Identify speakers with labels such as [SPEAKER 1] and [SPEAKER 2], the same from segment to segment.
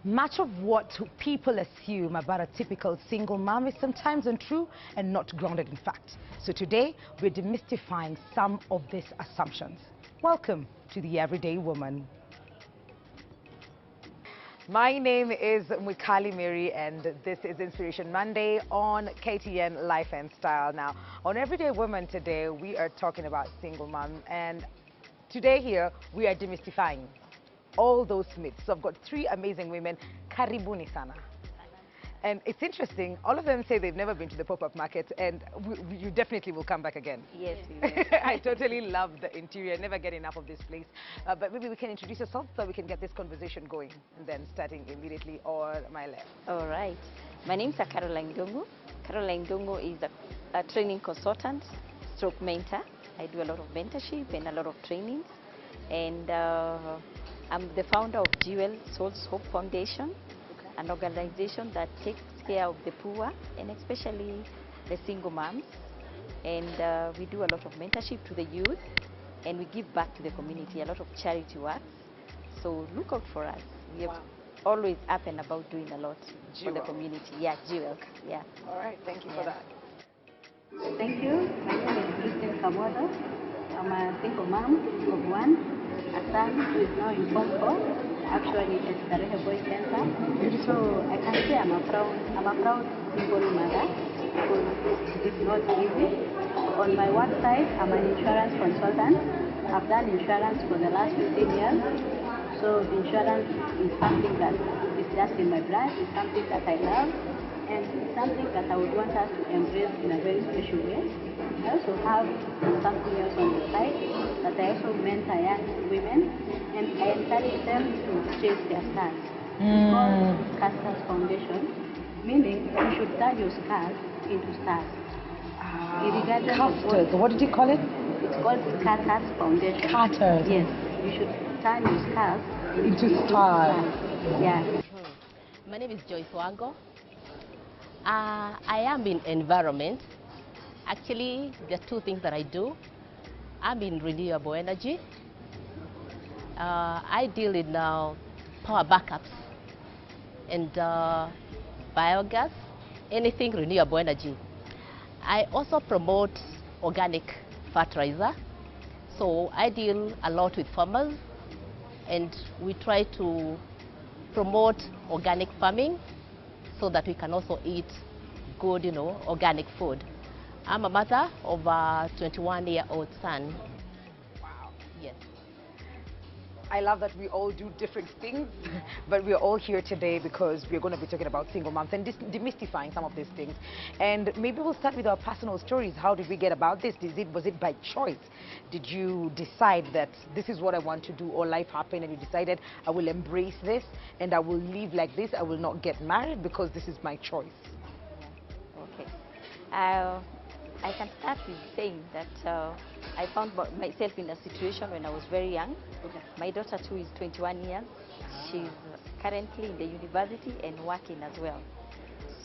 [SPEAKER 1] Much of what people assume about a typical single mom is sometimes untrue and not grounded in fact. So today, we're demystifying some of these assumptions. Welcome to the Everyday Woman. My name is Mwikali Mary, and this is Inspiration Monday on KTN Life and Style. Now, on Everyday Woman today, we are talking about single mom, and today here, we are demystifying all those myths. So I've got three amazing women. Karibuni sana. And it's interesting, all of them say they've never been to the pop-up market, and you definitely will come back again.
[SPEAKER 2] Yes, we will.
[SPEAKER 1] I totally love the interior, never get enough of this place. But maybe we can introduce ourselves so we can get this conversation going, and then starting immediately on my left.
[SPEAKER 2] All right. My name is Caroline Dongo. Caroline Dongo is a training consultant, stroke mentor. I do a lot of mentorship and a lot of trainings. And I'm the founder of Jewel Souls Hope Foundation, an organization that takes care of the poor and especially the single moms. And we do a lot of mentorship to the youth, and we give back to the community, a lot of charity work. So look out for us. We are always up and about doing a lot for the community. Yeah, Jewel. Yeah.
[SPEAKER 1] All right, thank you for that.
[SPEAKER 3] Thank you. My name is Christine Kamoto. I'm a single mom of one, a son who is now in Form 4. Actually at Starehe Boy Center. So I can say I'm a proud single mother because it's not easy. On my work side, I'm an insurance consultant. I've done insurance for the last 15 years. So insurance is something that is just in my blood. It's something that I love, and it's something that I would want us to embrace in a very special way. I also have something else on the side that I also mentor young women, and I encourage them to chase their stars. It's called Stars Foundation, meaning you should turn your scars into stars. Irregardless of
[SPEAKER 1] Carters, what did you call it?
[SPEAKER 3] It's called Stars Foundation.
[SPEAKER 1] Carters.
[SPEAKER 3] Yes, you should turn your scars
[SPEAKER 1] Into stars.
[SPEAKER 3] Yeah.
[SPEAKER 4] My name is Joyce Wango. I am in environment. Actually, there are two things that I do. I'm in renewable energy. I deal in power backups and biogas, anything renewable energy. I also promote organic fertilizer. So I deal a lot with farmers, and we try to promote organic farming so that we can also eat good, organic food. I'm a mother of a 21-year-old son.
[SPEAKER 1] Wow.
[SPEAKER 4] Yes.
[SPEAKER 1] I love that we all do different things, but we're all here today because we're going to be talking about single moms and demystifying some of these things. And maybe we'll start with our personal stories. How did we get about this? Was it by choice? Did you decide that this is what I want to do, or life happened and you decided I will embrace this and I will live like this, I will not get married because this is my choice?
[SPEAKER 2] Okay. I can start with saying that I found myself in a situation when I was very young.
[SPEAKER 1] Okay.
[SPEAKER 2] My daughter too is 21 years. She's currently in the university and working as well.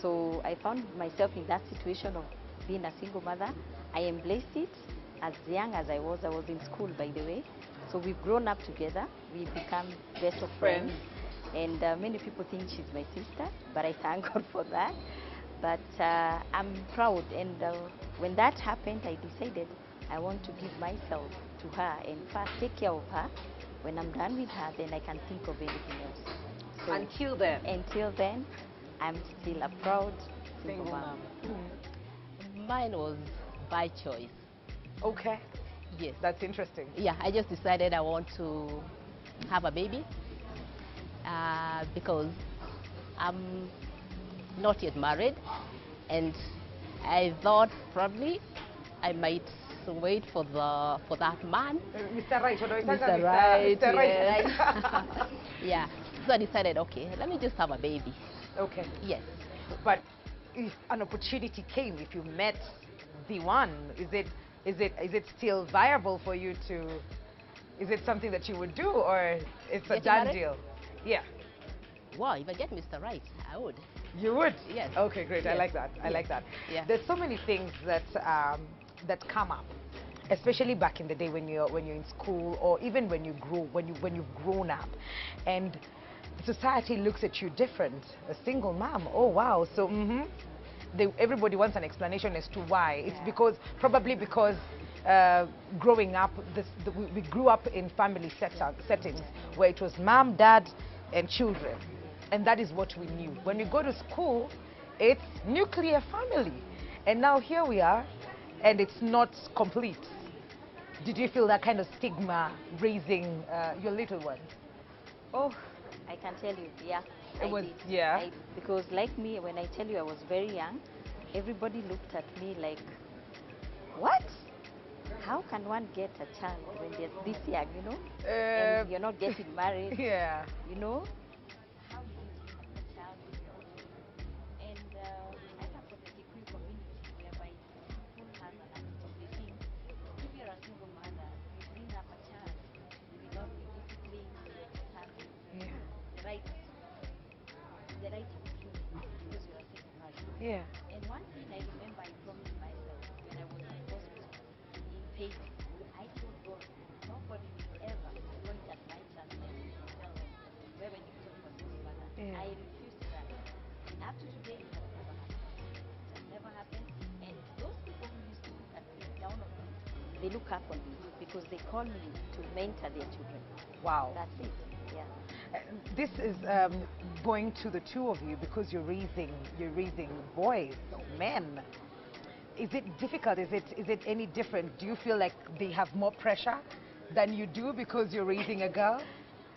[SPEAKER 2] So I found myself in that situation of being a single mother. I embraced it as young as I was. I was in school, by the way. So we've grown up together. We've become best of friends. And many people think she's my sister, but I thank God for that. But I'm proud, and when that happened, I decided I want to give myself to her and first take care of her. When I'm done with her, then I can think of anything else. So
[SPEAKER 1] Until then,
[SPEAKER 2] I'm still a proud single mom.
[SPEAKER 4] Mine was by choice.
[SPEAKER 1] Okay.
[SPEAKER 4] Yes.
[SPEAKER 1] That's interesting.
[SPEAKER 4] Yeah, I just decided I want to have a baby because I'm not yet married, and I thought probably I might wait for that man.
[SPEAKER 1] Mr. Right,
[SPEAKER 4] Mr. Right,
[SPEAKER 1] Mr. Right.
[SPEAKER 4] yeah. Yeah. So I decided, okay, let me just have a baby.
[SPEAKER 1] Okay.
[SPEAKER 4] Yes.
[SPEAKER 1] But if an opportunity came, if you met the one, is it still viable for you to? Is it something that you would do, or it's a
[SPEAKER 4] Get
[SPEAKER 1] done
[SPEAKER 4] married?
[SPEAKER 1] deal? Yeah.
[SPEAKER 4] Wow, if I get Mr. Right, I would.
[SPEAKER 1] You would?
[SPEAKER 4] Yes.
[SPEAKER 1] Okay, great. I
[SPEAKER 4] Yes.
[SPEAKER 1] like that. I
[SPEAKER 4] Yes.
[SPEAKER 1] like that.
[SPEAKER 4] Yeah.
[SPEAKER 1] There's so many things that that come up, especially back in the day when you're in school, or even when you've grown up, and society looks at you different. A single mom. Oh wow. So everybody wants an explanation as to why. It's because probably because growing up, we grew up in family settings where it was mom, dad, and children, and that is what we knew. When we go to school, it's nuclear family, and now here we are, and it's not complete. Did you feel that kind of stigma raising your little ones?
[SPEAKER 2] Oh, I can tell you, yeah.
[SPEAKER 1] It was,
[SPEAKER 2] did.
[SPEAKER 1] yeah.
[SPEAKER 2] Because like me, when I tell you I was very young, everybody looked at me like, what? How can one get a child when they're this young, you know? And you're not getting married,
[SPEAKER 1] Yeah.
[SPEAKER 2] you know? How do you have a child with your own? And I come from the Kikuyu community whereby people have an attitude. They think if you're a single mother, you bring up a child, you will not be disciplined, you will have
[SPEAKER 1] Yeah.
[SPEAKER 2] the right attitude because you're a single mother.
[SPEAKER 1] Yeah.
[SPEAKER 2] And one thing I remember I promised myself when I was in hospital in pain, I told God, nobody will ever point at my child and tell them, where when you become a single mother.
[SPEAKER 1] Yeah.
[SPEAKER 2] I refused that. And up to today, it has never happened. It has never happened. And those people who used to look at me down on me, they look up on me because they call me to mentor their children.
[SPEAKER 1] Wow.
[SPEAKER 2] That's it. Yeah.
[SPEAKER 1] This is going to the two of you because you're raising boys, men. Is it difficult? Is it any different? Do you feel like they have more pressure than you do because you're raising a girl?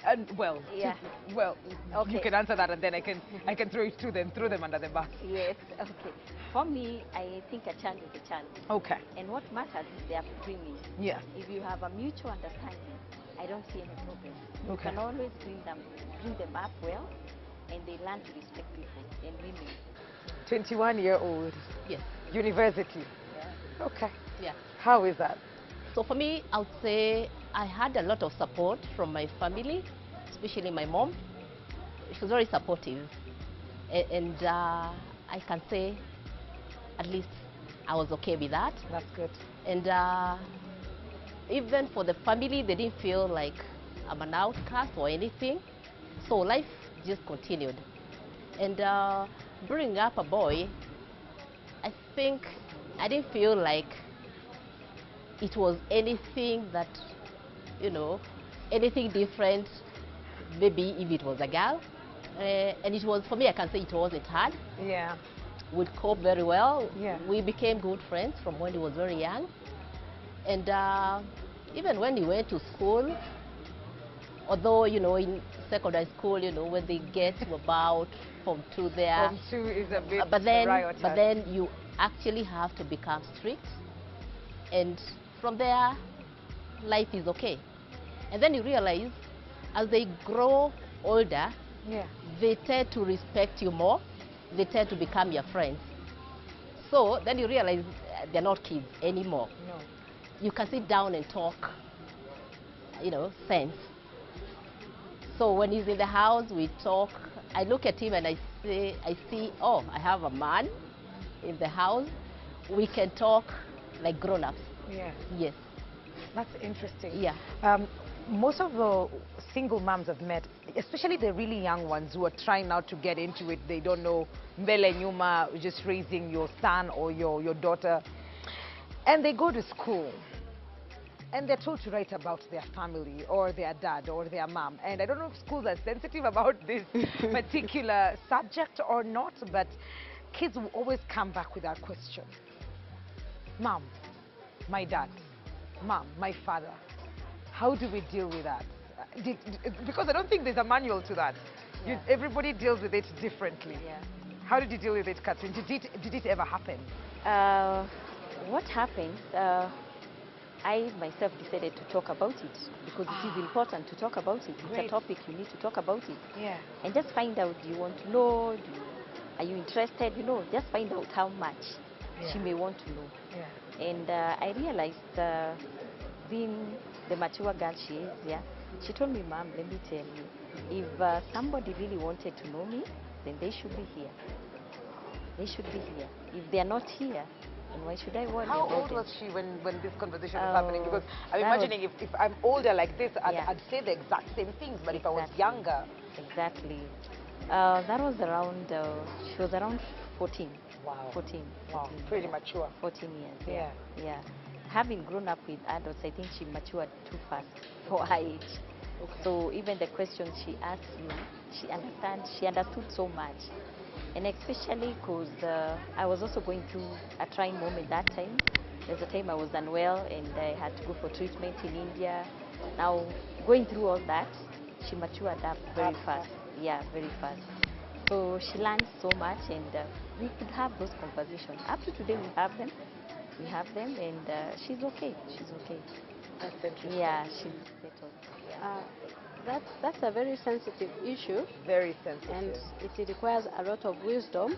[SPEAKER 1] And well,
[SPEAKER 2] Yeah.
[SPEAKER 1] you can answer that, and then I can throw them under the bus.
[SPEAKER 2] Yes. Okay. For me, I think a child is a child.
[SPEAKER 1] Okay.
[SPEAKER 2] And what matters is their upbringing.
[SPEAKER 1] Yeah.
[SPEAKER 2] If you have a mutual understanding, I don't see any problem. You
[SPEAKER 1] Okay.
[SPEAKER 2] can always bring them up well, and they learn to respect people and women.
[SPEAKER 1] 21-year-old.
[SPEAKER 4] Yes.
[SPEAKER 1] University.
[SPEAKER 2] Yeah.
[SPEAKER 1] Okay.
[SPEAKER 4] Yeah.
[SPEAKER 1] How is that?
[SPEAKER 4] So for me, I would say I had a lot of support from my family, especially my mom. She was very supportive. And I can say at least I was okay with that.
[SPEAKER 1] That's good.
[SPEAKER 4] And even for the family, they didn't feel like I'm an outcast or anything. So life just continued. And bringing up a boy, I think I didn't feel like it was anything that, anything different, maybe if it was a girl. And it was, for me, I can say it wasn't hard.
[SPEAKER 1] Yeah.
[SPEAKER 4] We'd cope very well.
[SPEAKER 1] Yeah.
[SPEAKER 4] We became good friends from when he was very young. And even when he went to school, although, in secondary school, when they get to about Form 2 there.
[SPEAKER 1] Form 2 is a bit
[SPEAKER 4] but
[SPEAKER 1] riotous.
[SPEAKER 4] then you actually have to become strict. And from there, life is okay. And then you realize, as they grow older,
[SPEAKER 1] Yeah.
[SPEAKER 4] they tend to respect you more. They tend to become your friends. So then you realize they're not kids anymore.
[SPEAKER 1] No.
[SPEAKER 4] You can sit down and talk, sense. So when he's in the house, we talk. I look at him and I see, oh, I have a man in the house. We can talk like grown-ups.
[SPEAKER 1] Yeah.
[SPEAKER 4] Yes.
[SPEAKER 1] That's interesting.
[SPEAKER 4] Yeah.
[SPEAKER 1] Most of the single moms I've met, especially the really young ones who are trying now to get into it, they don't know mbele nyuma, just raising your son or your daughter, and they go to school and they're told to write about their family or their dad or their mom. And I don't know if schools are sensitive about this particular subject or not, but kids will always come back with that question. Mom, my dad. Mom, my father. How do we deal with that? Because I don't think there's a manual to that.
[SPEAKER 2] Yeah.
[SPEAKER 1] Everybody deals with it differently.
[SPEAKER 2] Yeah.
[SPEAKER 1] How did you deal with it, Catherine? Did it ever happen?
[SPEAKER 2] What happened, I myself decided to talk about it because it is important to talk about it.
[SPEAKER 1] Great.
[SPEAKER 2] It's a topic, you need to talk about it.
[SPEAKER 1] Yeah.
[SPEAKER 2] And just find out, do you want to know? Are you interested? Just find out how much she may want to know.
[SPEAKER 1] Yeah.
[SPEAKER 2] And I realized, being the mature girl she is, she told me, Mom, let me tell you, if somebody really wanted to know me, then they should be here. They should be here. If they are not here, then why should I worry
[SPEAKER 1] How
[SPEAKER 2] about
[SPEAKER 1] old
[SPEAKER 2] them?
[SPEAKER 1] was she when this conversation was happening? Because I'm
[SPEAKER 2] that
[SPEAKER 1] imagining if I'm older like this,
[SPEAKER 2] Yeah.
[SPEAKER 1] I'd say the exact same things. But if I was
[SPEAKER 2] Exactly.
[SPEAKER 1] younger,
[SPEAKER 2] exactly. That was around, she was around 14.
[SPEAKER 1] Wow.
[SPEAKER 2] 14.
[SPEAKER 1] Wow.
[SPEAKER 2] 14,
[SPEAKER 1] Pretty
[SPEAKER 2] yeah.
[SPEAKER 1] mature.
[SPEAKER 2] 14 years,
[SPEAKER 1] Yeah.
[SPEAKER 2] yeah. Having grown up with adults, I think she matured too fast for her age.
[SPEAKER 1] Okay.
[SPEAKER 2] So even the questions she asked you, she understood so much. And especially because I was also going through a trying moment that time. There's a time I was unwell and I had to go for treatment in India. Now, going through all that, she matured up very fast. Yeah, very fast. So she learned so much, and we could have those conversations. Up to today, we have them. We have them, and she's okay. She's okay.
[SPEAKER 1] That's interesting.
[SPEAKER 2] Yeah, she's settled. Yeah.
[SPEAKER 3] That's a very sensitive issue,
[SPEAKER 1] Very
[SPEAKER 3] and
[SPEAKER 1] sensitive.
[SPEAKER 3] it requires a lot of wisdom,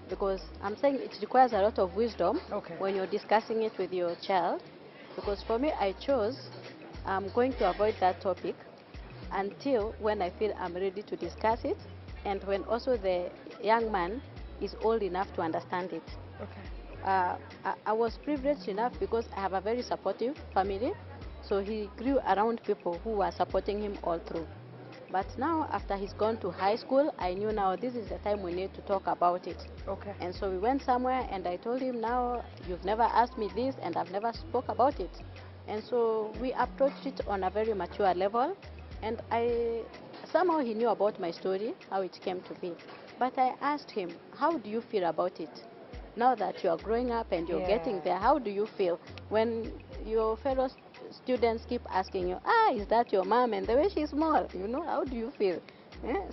[SPEAKER 3] because I'm saying it requires a lot of wisdom
[SPEAKER 1] Okay.
[SPEAKER 3] when you're discussing it with your child. Because for me, I'm going to avoid that topic until when I feel I'm ready to discuss it, and when also the young man is old enough to understand it.
[SPEAKER 1] Okay.
[SPEAKER 3] I was privileged enough because I have a very supportive family, so he grew around people who were supporting him all through. But now, after he's gone to high school, I knew now this is the time we need to talk about it.
[SPEAKER 1] Okay.
[SPEAKER 3] And so we went somewhere, and I told him, now you've never asked me this, and I've never spoke about it. And so we approached it on a very mature level, and somehow he knew about my story, how it came to be. But I asked him, how do you feel about it? Now that you are growing up and you're getting there, how do you feel when your fellow students keep asking you, is that your mom? And the way she's small, how do you feel?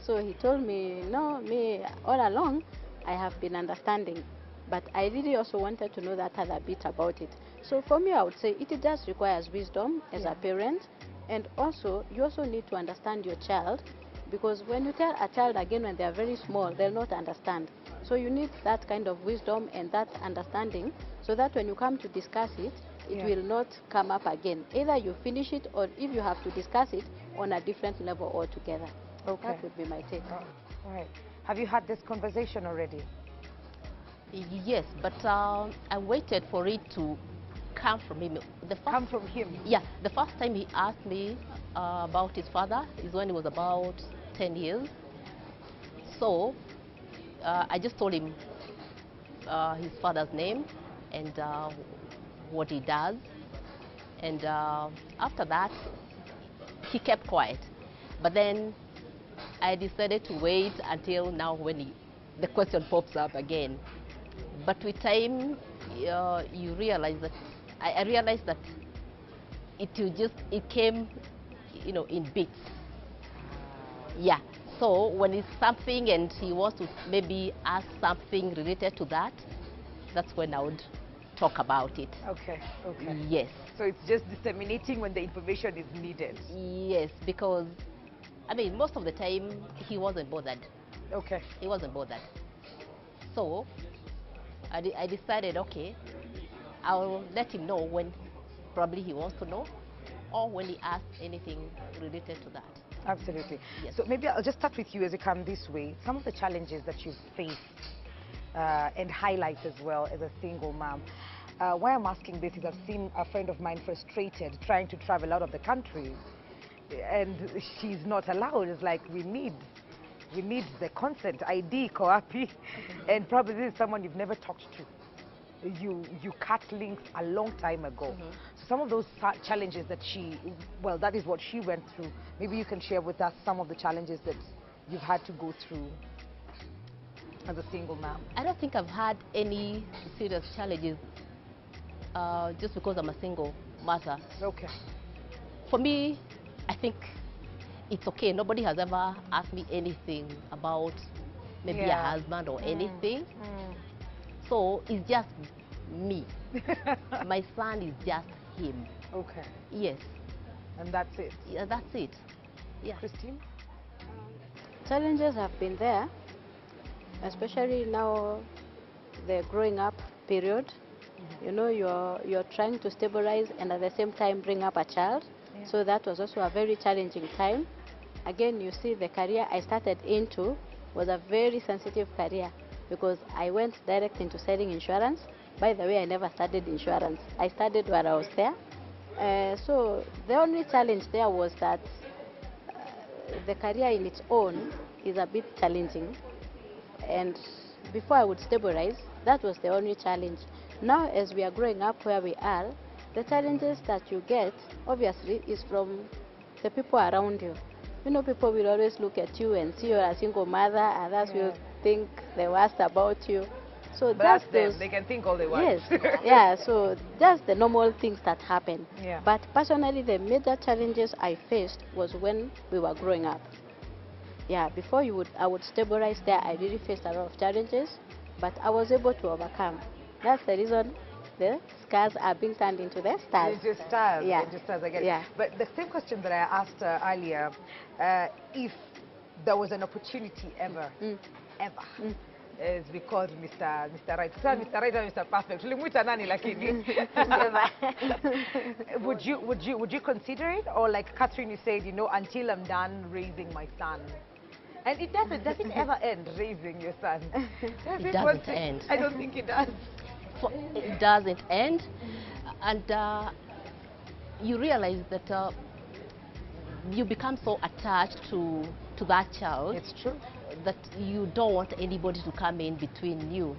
[SPEAKER 3] So he told me, no, me, all along, I have been understanding. But I really also wanted to know that other bit about it. So for me, I would say it just requires wisdom as a parent. And also, you also need to understand your child, because when you tell a child again when they are very small, they'll not understand. So you need that kind of wisdom and that understanding, so that when you come to discuss it, it will not come up again. Either you finish it, or if you have to discuss it on a different level altogether.
[SPEAKER 1] Okay.
[SPEAKER 3] That would be my take.
[SPEAKER 1] All right. Have you had this conversation already?
[SPEAKER 4] Yes, but I waited for it to come from him.
[SPEAKER 1] Come from him?
[SPEAKER 4] Yeah, the first time he asked me about his father is when he was about 10 years. So I just told him his father's name and what he does. And after that, he kept quiet. But then I decided to wait until now when the question pops up again. But with time, you realize that, I realized that it came, in bits. Yeah. So when it's something and he wants to maybe ask something related to that, that's when I would talk about it.
[SPEAKER 1] Okay. Okay.
[SPEAKER 4] Yes.
[SPEAKER 1] So it's just disseminating when the information is needed.
[SPEAKER 4] Yes, because most of the time he wasn't bothered.
[SPEAKER 1] Okay.
[SPEAKER 4] He wasn't bothered. So I decided, okay, I'll let him know when probably he wants to know, or when he asks anything related to that.
[SPEAKER 1] Absolutely.
[SPEAKER 4] Yes.
[SPEAKER 1] So maybe I'll just start with you as you come this way. Some of the challenges that you've faced and highlight as well as a single mom. Why I'm asking this is I've seen a friend of mine frustrated trying to travel out of the country, and she's not allowed. It's like, we need the consent, ID, Koapi, and probably this is someone you've never talked to. You cut links a long time ago. So some of those challenges that that is what she went through. Maybe you can share with us some of the challenges that you've had to go through as a single mom.
[SPEAKER 4] I don't think I've had any serious challenges just because I'm a single mother.
[SPEAKER 1] Okay.
[SPEAKER 4] For me, I think it's okay. Nobody has ever asked me anything about maybe a husband or anything. So it's just me. My son is just him.
[SPEAKER 1] Okay.
[SPEAKER 4] Yes.
[SPEAKER 1] And that's it.
[SPEAKER 4] Yeah, that's it. Yeah.
[SPEAKER 1] Christine?
[SPEAKER 3] Challenges have been there, especially now the growing up period. You're trying to stabilize and at the same time bring up a child. So that was also a very challenging time. Again, you see, the career I started into was a very sensitive career, because I went direct into selling insurance. By the way, I never studied insurance. I studied while I was there. So the only challenge there was that the career in its own is a bit challenging. And before I would stabilize, that was the only challenge. Now, as we are growing up where we are, the challenges that you get, obviously, is from the people around you. You know, people will always look at you and see you're a single mother, others will think the worst about you. So
[SPEAKER 1] But
[SPEAKER 3] that's
[SPEAKER 1] that's them.
[SPEAKER 3] those.
[SPEAKER 1] They can think all they want.
[SPEAKER 3] Yes, yeah, so just the normal things that happen.
[SPEAKER 1] Yeah.
[SPEAKER 3] But personally, the major challenges I faced was when we were growing up. Yeah, before I would stabilize there, I really faced a lot of challenges, but I was able to overcome. That's the reason the scars are being turned into the stars.
[SPEAKER 1] It just does.
[SPEAKER 3] Yeah.
[SPEAKER 1] It just does. I get
[SPEAKER 3] Yeah.
[SPEAKER 1] it. But the same question that I asked earlier, if there was an opportunity ever, is because Mr. Right. So Mr. Right and Mr. Perfect. Tulimuita nani lakini? Would you consider it, or like Catherine, you said, you know, until I'm done raising my son? And it doesn't ever end raising your son. Does
[SPEAKER 4] It doesn't end.
[SPEAKER 1] I don't think it does.
[SPEAKER 4] It doesn't end, and you realize that you become so attached to that child.
[SPEAKER 1] It's true.
[SPEAKER 4] That you don't want anybody to come in between you.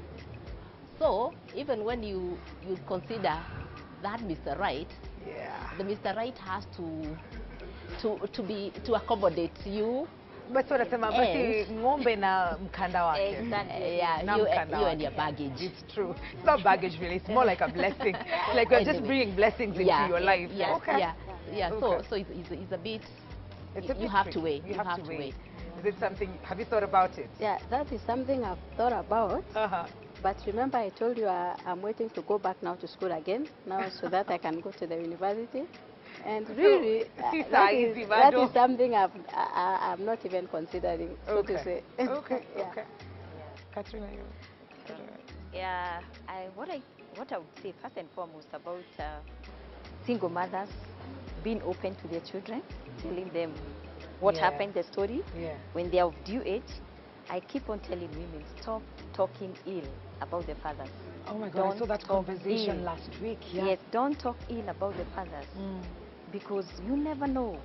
[SPEAKER 4] So even when you consider that Mr. Right, the Mr. Right has to accommodate you.
[SPEAKER 1] Basi wanasema basi ng'ombe na mkanda wake.
[SPEAKER 2] Exactly.
[SPEAKER 4] Yeah,
[SPEAKER 1] Na
[SPEAKER 4] you
[SPEAKER 1] mkanda
[SPEAKER 4] and
[SPEAKER 1] wake.
[SPEAKER 4] your baggage.
[SPEAKER 1] It's true. It's not baggage really. It's more like a blessing. Like we're just
[SPEAKER 4] Anyway.
[SPEAKER 1] bringing blessings into your life.
[SPEAKER 4] Yeah,
[SPEAKER 1] Okay.
[SPEAKER 4] yeah.
[SPEAKER 1] Okay.
[SPEAKER 4] So it's a bit.
[SPEAKER 1] It's a
[SPEAKER 4] You
[SPEAKER 1] bit
[SPEAKER 4] have to
[SPEAKER 1] tricky.
[SPEAKER 4] wait.
[SPEAKER 1] You have to wait. Is it something? Have you thought about it?
[SPEAKER 3] Yeah, that is something I've thought about. But remember, I told you I'm waiting to go back now to school again, now so that I can go to the university. And really, that is something I'm not even considering, so to say.
[SPEAKER 1] Okay.
[SPEAKER 3] Yeah.
[SPEAKER 1] Okay. Katrina, you.
[SPEAKER 2] Yeah, what I would say first and foremost about single mothers being open to their children, telling them what happened, the story, when they are of due age. I keep on telling women, stop talking ill about the fathers.
[SPEAKER 1] Oh my God, I saw that
[SPEAKER 2] talk
[SPEAKER 1] conversation
[SPEAKER 2] ill.
[SPEAKER 1] last week.
[SPEAKER 2] Yes, don't talk ill about the fathers, because you never know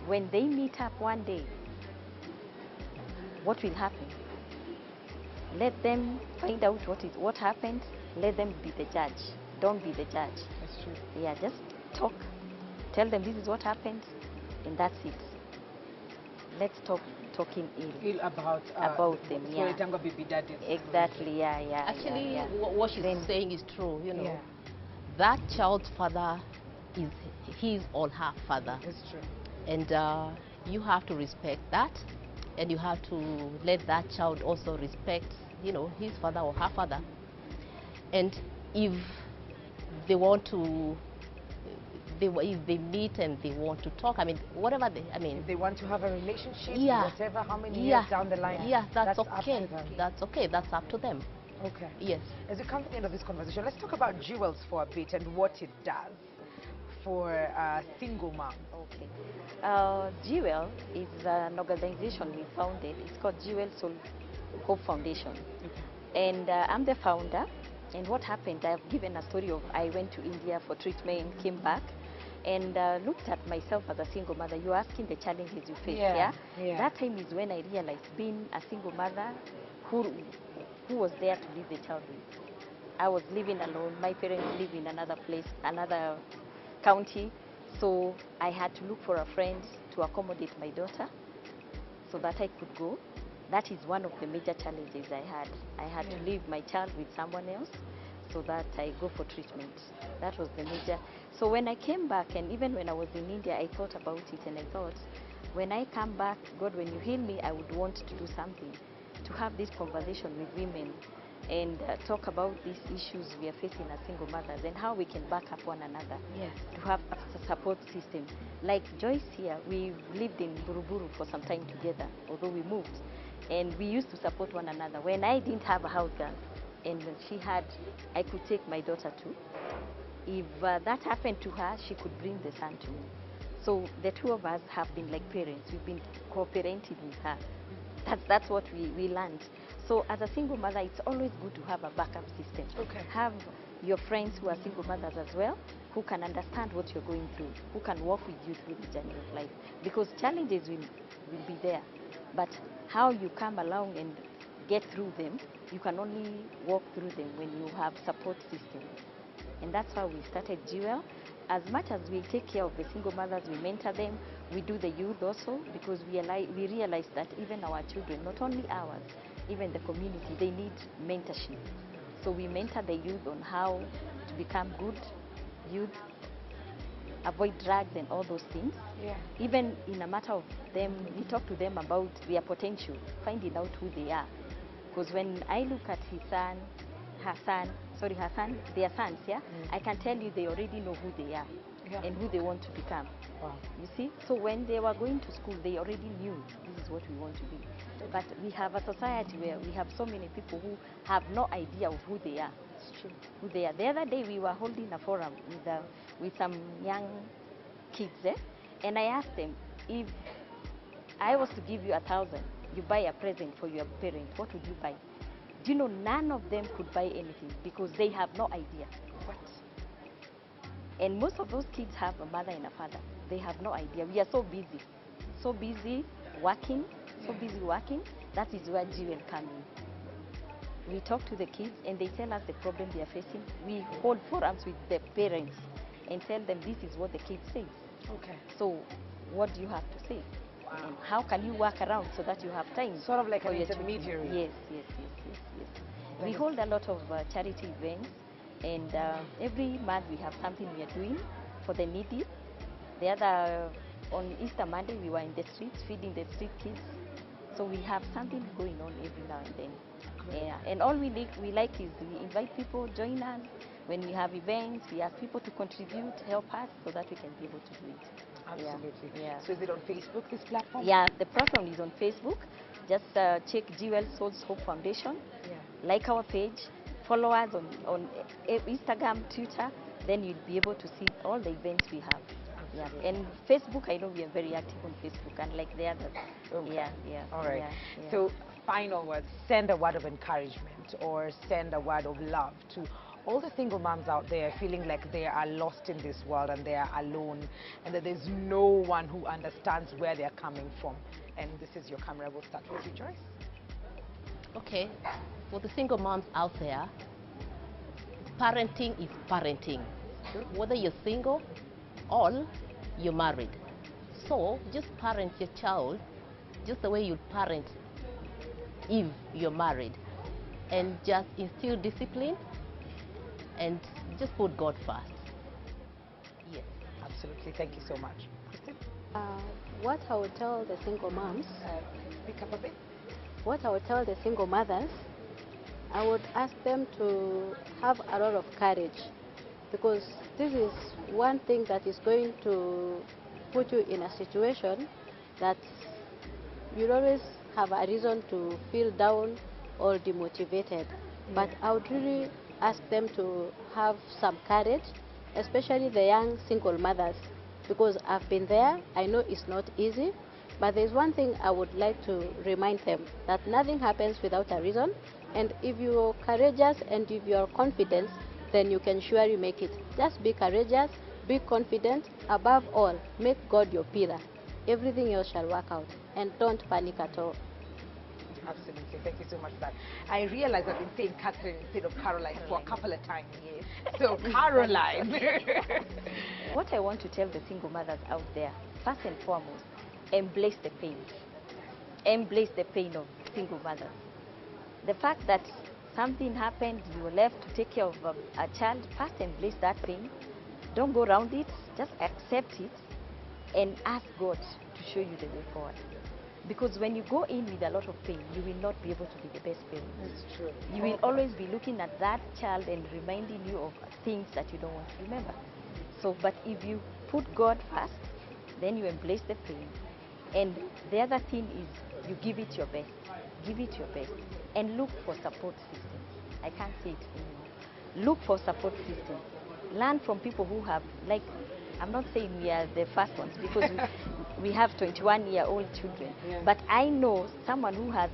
[SPEAKER 2] when they meet up one day what will happen. Let them find out what happened. Let them be the judge. Don't be the judge.
[SPEAKER 1] That's true.
[SPEAKER 2] Yeah, just talk. Tell them this is what happened, and that's it. Let's stop talking ill
[SPEAKER 1] about
[SPEAKER 2] them. Yeah. Exactly. Yeah.
[SPEAKER 4] Actually, what she's saying is true. You know,
[SPEAKER 1] Yeah.
[SPEAKER 4] that child's father is his or her father.
[SPEAKER 1] It's true.
[SPEAKER 4] And you have to respect that, and you have to let that child also respect, you know, his father or her father. And if they want to, if they meet and they want to talk, I mean, whatever
[SPEAKER 1] If they want to have a relationship,
[SPEAKER 4] yeah,
[SPEAKER 1] whatever, how many years down the line,
[SPEAKER 4] that's
[SPEAKER 1] up
[SPEAKER 4] okay.
[SPEAKER 1] to them.
[SPEAKER 4] That's okay. That's up to them.
[SPEAKER 1] Okay.
[SPEAKER 4] Yes.
[SPEAKER 1] As we come to the end of this conversation, let's talk about Jewels for a bit and what it does for a single mom.
[SPEAKER 2] Okay. Jewel is an organization we founded. It's called Jewel Soul Hope Foundation. And I'm the founder. And what happened, I've given a story of I went to India for treatment, came back, and looked at myself as a single mother. You're asking the challenges you face, yeah? That time is when I realized being a single mother who was there to leave the child with. I was living alone. My parents live in another place, another county. So I had to look for a friend to accommodate my daughter so that I could go. That is one of the major challenges I had. I had to leave my child with someone else so that I go for treatment. That was the major. So when I came back, and even when I was in India, I thought about it, and I thought, when I come back, God, when you heal me, I would want to do something, to have this conversation with women and talk about these issues we are facing as single mothers and how we can back up one another.
[SPEAKER 4] Yes.
[SPEAKER 2] To have a support system. Like Joyce here, we lived in Buruburu for some time together, although we moved. And we used to support one another. When I didn't have a house girl, and she had, I could take my daughter to. If that happened to her, she could bring the son to me. So the two of us have been like parents. We've been cooperating with her. That's what we learned. So as a single mother, it's always good to have a backup system.
[SPEAKER 1] Okay.
[SPEAKER 2] Have your friends who are single mothers as well, who can understand what you're going through, who can walk with you through the journey of life. Because challenges will be there, but how you come along and get through them, you can only walk through them when you have support system. And that's how we started Jewel. As much as we take care of the single mothers, we mentor them, we do the youth also, because we realize that even our children, not only ours, even the community, they need mentorship. So we mentor the youth on how to become good youth, avoid drugs and all those things.
[SPEAKER 1] Yeah.
[SPEAKER 2] Even in a matter of them, we talk to them about their potential, finding out who they are. Because when I look at their sons, yeah, I can tell you they already know who they are and who they want to become.
[SPEAKER 1] Wow.
[SPEAKER 2] You see? So when they were going to school, they already knew this is what we want to be. But we have a society where we have so many people who have no idea of who they are.
[SPEAKER 1] It's true.
[SPEAKER 2] Who they are. The other day we were holding a forum with some young kids, and I asked them, if I was to give you 1,000, you buy a present for your parent, what would you buy? Do you know, none of them could buy anything because they have no idea.
[SPEAKER 1] What?
[SPEAKER 2] And most of those kids have a mother and a father. They have no idea. We are so busy working, That is where Jewel comes in. We talk to the kids and they tell us the problem they are facing. We hold forums with the parents and tell them this is what the kids say.
[SPEAKER 1] Okay.
[SPEAKER 2] So what do you have to say? Wow. And how can you work around so that you have time?
[SPEAKER 1] Sort of like
[SPEAKER 2] for
[SPEAKER 1] an
[SPEAKER 2] your
[SPEAKER 1] intermediary.
[SPEAKER 2] children? Yes. We hold a lot of charity events, and every month we have something we are doing for the needy. The other, on Easter Monday, we were in the streets feeding the street kids. So we have something going on every now and then. Yeah. And all we like is we invite people, join us. When we have events, we ask people to contribute, help us, so that we can be able to do it.
[SPEAKER 1] Absolutely.
[SPEAKER 2] Yeah.
[SPEAKER 1] So is it on Facebook, this platform?
[SPEAKER 2] Yeah, the platform is on Facebook. Just check Jewel Souls Hope Foundation.
[SPEAKER 1] Yeah.
[SPEAKER 2] Like our page, follow us on Instagram, Twitter, then you'll be able to see all the events we have. Yeah. And Facebook, I know we are very active on Facebook, unlike the others.
[SPEAKER 1] Okay.
[SPEAKER 2] Yeah.
[SPEAKER 1] All right.
[SPEAKER 2] Yeah.
[SPEAKER 1] So final words, send a word of encouragement or send a word of love to all the single moms out there feeling like they are lost in this world and they are alone and that there's no one who understands where they're coming from. And this is your camera. We'll start with you, Joyce.
[SPEAKER 4] Okay, for the single moms out there, parenting is parenting. Whether you're single or you're married. So just parent your child just the way you parent if you're married. And just instill discipline and just put God first. Yes.
[SPEAKER 1] Absolutely. Thank you so much. Kristen?
[SPEAKER 3] What I would tell the single moms,
[SPEAKER 1] Speak up a bit.
[SPEAKER 3] what I would tell the single mothers, I would ask them to have a lot of courage, because this is one thing that is going to put you in a situation that you'll always have a reason to feel down or demotivated. But I would really ask them to have some courage, especially the young single mothers, because I've been there. I know it's not easy, but there's one thing I would like to remind them, that nothing happens without a reason, and if you're courageous and if you're confident, then you can surely make it. Just be courageous, be confident, above all, make God your pillar. Everything else shall work out, and don't panic at all.
[SPEAKER 1] Absolutely. Thank you so much for that. I realize I've been saying Catherine instead of Caroline for a couple of times.
[SPEAKER 2] Yes.
[SPEAKER 1] So, Caroline.
[SPEAKER 2] What I want to tell the single mothers out there, first and foremost, embrace the pain. Embrace the pain of single mothers. The fact that something happened, you were left to take care of a child, first embrace that pain. Don't go around it, just accept it and ask God to show you the way forward. Because when you go in with a lot of pain, you will not be able to be the best parent.
[SPEAKER 1] That's true.
[SPEAKER 2] You will always be looking at that child and reminding you of things that you don't want to remember. So, but if you put God first, then you embrace the pain. And the other thing is you give it your best. Give it your best. And look for support systems. I can't say it anymore. Look for support systems. Learn from people who have, like, I'm not saying we are the first ones, because we have 21-year-old children.
[SPEAKER 1] Yeah.
[SPEAKER 2] But I know someone who has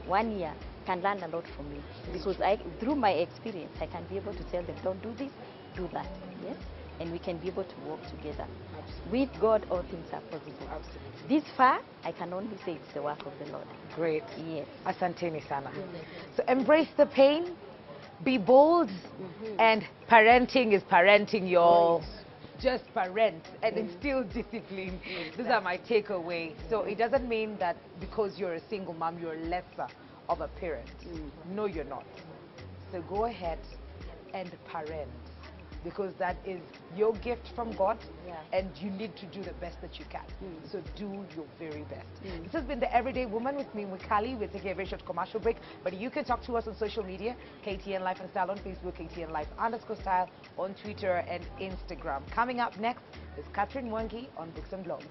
[SPEAKER 2] 1 year can learn a lot from me. Because through my experience, I can be able to tell them, don't do this, do that. Yes? and we can be able to work together.
[SPEAKER 1] Absolutely.
[SPEAKER 2] With God, all things are possible.
[SPEAKER 1] Absolutely.
[SPEAKER 2] This far, I can only say it's the work of the Lord.
[SPEAKER 1] Great.
[SPEAKER 2] Yes.
[SPEAKER 1] Asanteni sana. So embrace the pain, be bold, and parenting is parenting, y'all. Just parent and instill discipline. These are my takeaway. So it doesn't mean that because you're a single mom, you're lesser of a parent. No, you're not. So go ahead and parent, because that is your gift from God, and you need to do the best that you can. So do your very best. This has been The Everyday Woman with me, Kali. We're taking a very short commercial break, but you can talk to us on social media, KTN Life and Style on Facebook, KTN Life_Style on Twitter and Instagram. Coming up next is Catherine Mwangi on Books and Blogs.